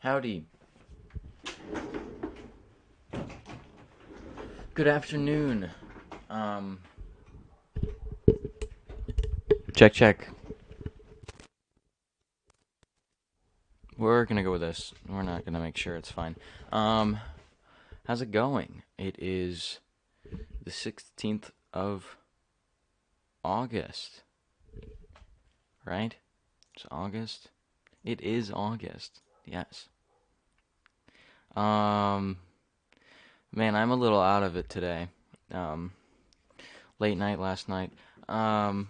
Howdy. Good afternoon. Um, check, check. We're gonna go with this. We're not gonna make sure it's fine. Um, how's it going? It is the 16th of August, right? It's August. It is August. Yes. Um, man, I'm a little out of it today. Um, late night last night. Um,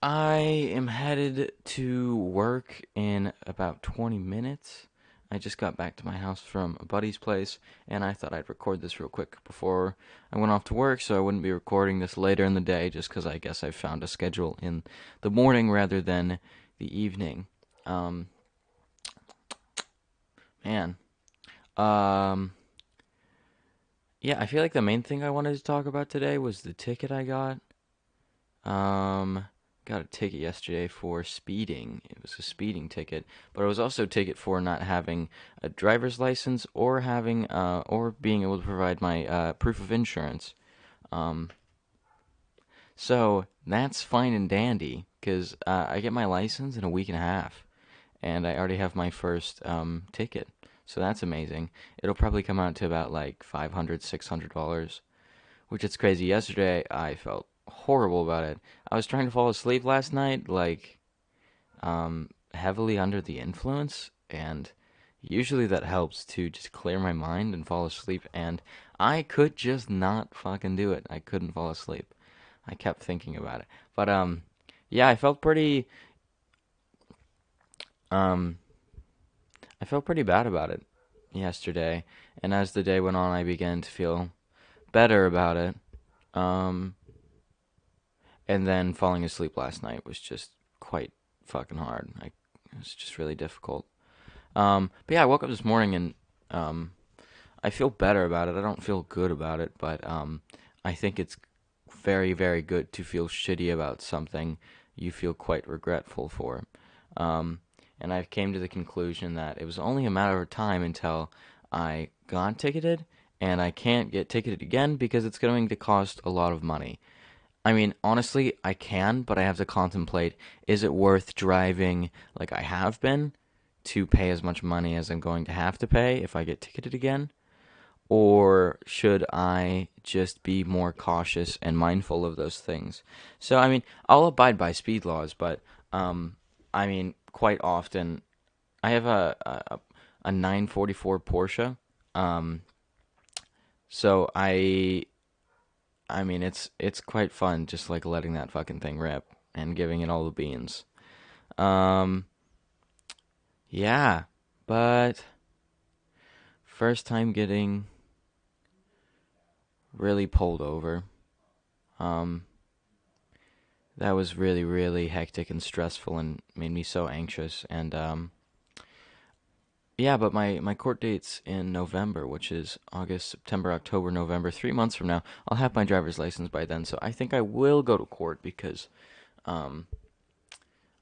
I am headed to work in about 20 minutes. I just got back to my house from a buddy's place, and I thought I'd record this real quick before I went off to work so I wouldn't be recording this later in the day just because I guess I found a schedule in the morning rather than the evening. Um, man. Um, yeah, I feel like the main thing I wanted to talk about today was the ticket I got. Um, got a ticket yesterday for speeding. It was a speeding ticket, but it was also a ticket for not having a driver's license or having or being able to provide my proof of insurance. Um, so that's fine and dandy because I get my license in a week and a half, and I already have my first ticket. So that's amazing. It'll probably come out to about like $500, $600, which is crazy. Yesterday, I felt horrible about it. I was trying to fall asleep last night, like, heavily under the influence, and usually that helps to just clear my mind and fall asleep, and I could just not fucking do it. I couldn't fall asleep. I kept thinking about it. But, yeah, um, I felt pretty bad about it yesterday, and as the day went on, I began to feel better about it. Um, And then falling asleep last night was just quite fucking hard. It was just really difficult. But yeah, I woke up this morning and um, I feel better about it. I don't feel good about it, but I think it's very, very good to feel shitty about something you feel quite regretful for. Um, and I came to the conclusion that it was only a matter of time until I got ticketed, and I can't get ticketed again because it's going to cost a lot of money. I mean, honestly, I can, but I have to contemplate, is it worth driving like I have been to pay as much money as I'm going to have to pay if I get ticketed again? Or should I just be more cautious and mindful of those things? So, I mean, I'll abide by speed laws, but I mean, quite often I have a 944 Porsche. Um, so I mean, it's quite fun just like letting that fucking thing rip and giving it all the beans. Um, yeah, but first time getting really pulled over. Um, that was really, really hectic and stressful and made me so anxious. And yeah, but my court date's in November, which is August, September, October, November. 3 months from now, I'll have my driver's license by then. So I think I will go to court because um,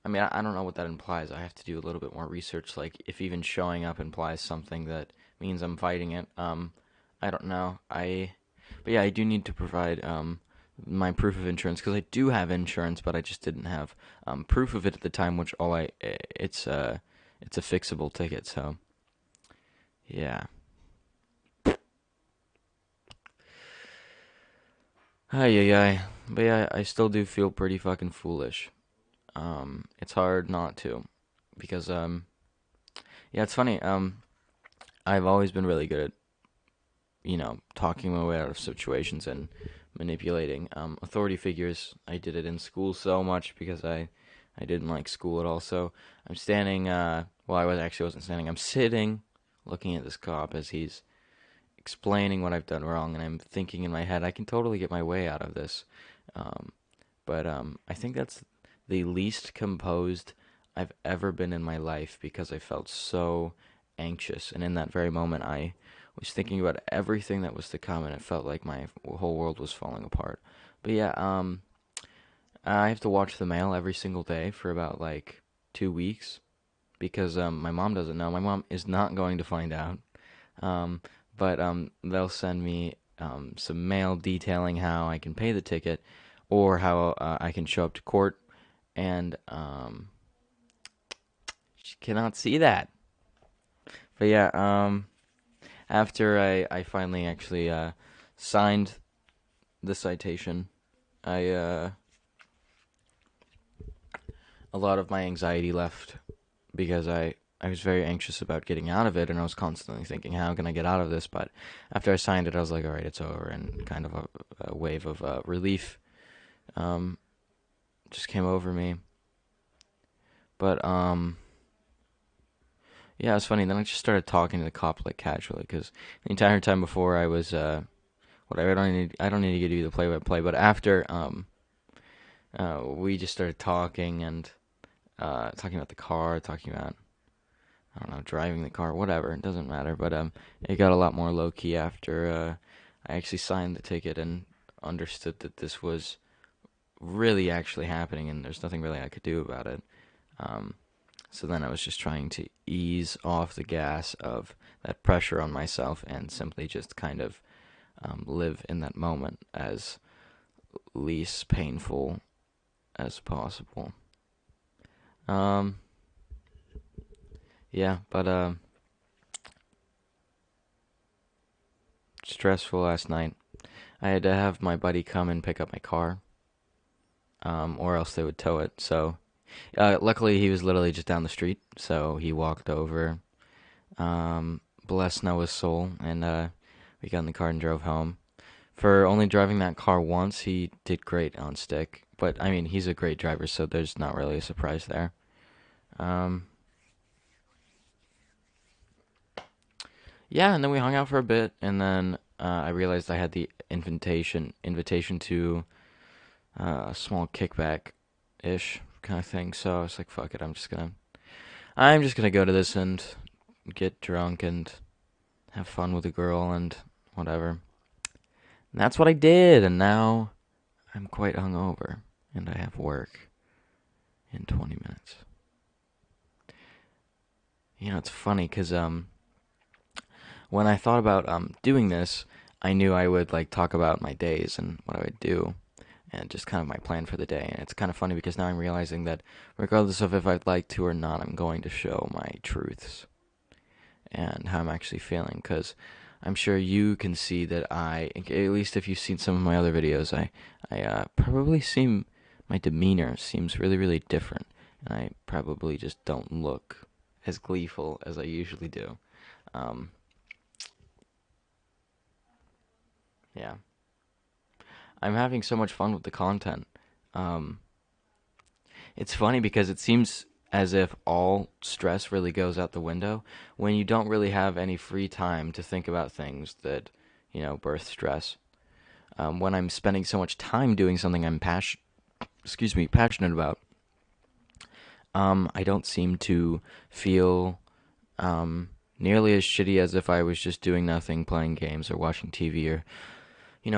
I mean, I don't know what that implies. I have to do a little bit more research, like if even showing up implies something that means I'm fighting it. I don't know. But yeah, I do need to provide my proof of insurance because I do have insurance, but I just didn't have proof of it at the time. Which all I it's a fixable ticket, so yeah. Hi, yeah, but yeah, I still do feel pretty fucking foolish. It's hard not to because yeah, it's funny. I've always been really good at, talking my way out of situations and manipulating authority figures. I did it in school so much because I didn't like school at all. So I'm standing. Well, I wasn't standing. I'm sitting, looking at this cop as he's explaining what I've done wrong, and I'm thinking in my head, I can totally get my way out of this. Um, but I think that's the least composed I've ever been in my life because I felt so anxious. And in that very moment, I was thinking about everything that was to come, and it felt like my whole world was falling apart. But yeah, I have to watch the mail every single day for about like 2 weeks because my mom doesn't know. My mom is not going to find out. Um, but they'll send me some mail detailing how I can pay the ticket or how I can show up to court. And she cannot see that. But yeah, after I finally actually signed the citation, I a lot of my anxiety left because I was very anxious about getting out of it, and I was constantly thinking, how can I get out of this? But after I signed it, I was like, all right, it's over, and kind of a wave of relief um, just came over me. But yeah, it was funny. Then I just started talking to the cop like casually, because the entire time before I was whatever. I don't need to give you the play-by-play, but after we just started talking and talking about the car, talking about I don't know, driving the car, whatever. It doesn't matter. But it got a lot more low key after I actually signed the ticket and understood that this was really actually happening, and there's nothing really I could do about it. Um, so then I was just trying to ease off the gas of that pressure on myself and simply just kind of live in that moment as least painful as possible. Um, yeah, but stressful last night. I had to have my buddy come and pick up my car, or else they would tow it. So, luckily he was literally just down the street, so he walked over. Bless Noah's soul, and we got in the car and drove home. For only driving that car once, he did great on stick. But I mean, he's a great driver, so there's not really a surprise there. Um, yeah, and then we hung out for a bit, and then I realized I had the invitation to a small kickback ish kind of thing. So I was like, fuck it, I'm just gonna go to this and get drunk and have fun with a girl and whatever. And that's what I did, and now I'm quite hungover, and I have work in 20 minutes. It's funny because when I thought about doing this, I knew I would like talk about my days and what I would do, and just kind of my plan for the day. And it's kind of funny because now I'm realizing that regardless of if I'd like to or not, I'm going to show my truths and how I'm actually feeling. Because I'm sure you can see that at least if you've seen some of my other videos, I probably seem, my demeanor seems really, really different. And I probably just don't look as gleeful as I usually do. Um, yeah. I'm having so much fun with the content. Um, it's funny because it seems as if all stress really goes out the window when you don't really have any free time to think about things that, birth stress. When I'm spending so much time doing something I'm passionate about, I don't seem to feel nearly as shitty as if I was just doing nothing, playing games or watching TV or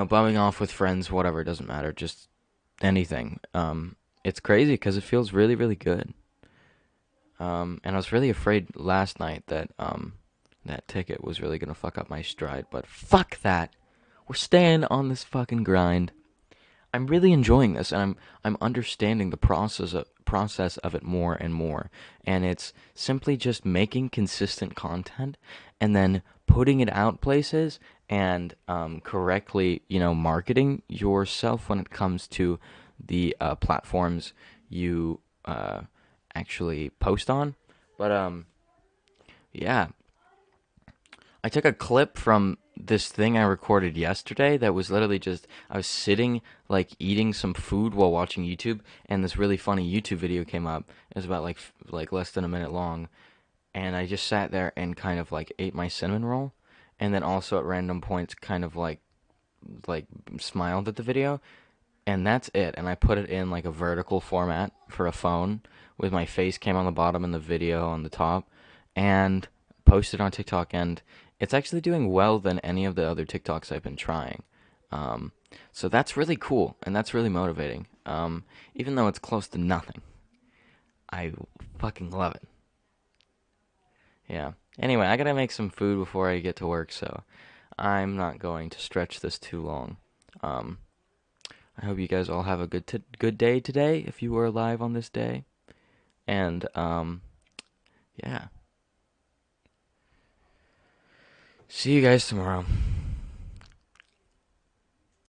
bumming off with friends, whatever, it doesn't matter, just anything. It's crazy because it feels really, really good. And I was really afraid last night that that ticket was really gonna fuck up my stride, but fuck that. We're staying on this fucking grind. I'm really enjoying this, and I'm understanding the process of it more and more. And it's simply just making consistent content, and then putting it out places, and correctly, marketing yourself when it comes to the platforms you actually post on. But yeah, I took a clip from this thing I recorded yesterday that was literally just I was sitting like eating some food while watching YouTube, and this really funny YouTube video came up. It was about like less than a minute long, and I just sat there and kind of like ate my cinnamon roll, and then also at random points kind of like smiled at the video, and that's it. And I put it in like a vertical format for a phone with my face cam on the bottom and the video on the top, and posted on TikTok, and it's actually doing well than any of the other TikToks I've been trying. Um, so that's really cool, and that's really motivating. Even though it's close to nothing, I fucking love it. Yeah. Anyway, I gotta make some food before I get to work, so I'm not going to stretch this too long. Um, I hope you guys all have a good day today if you were alive on this day. And yeah. See you guys tomorrow.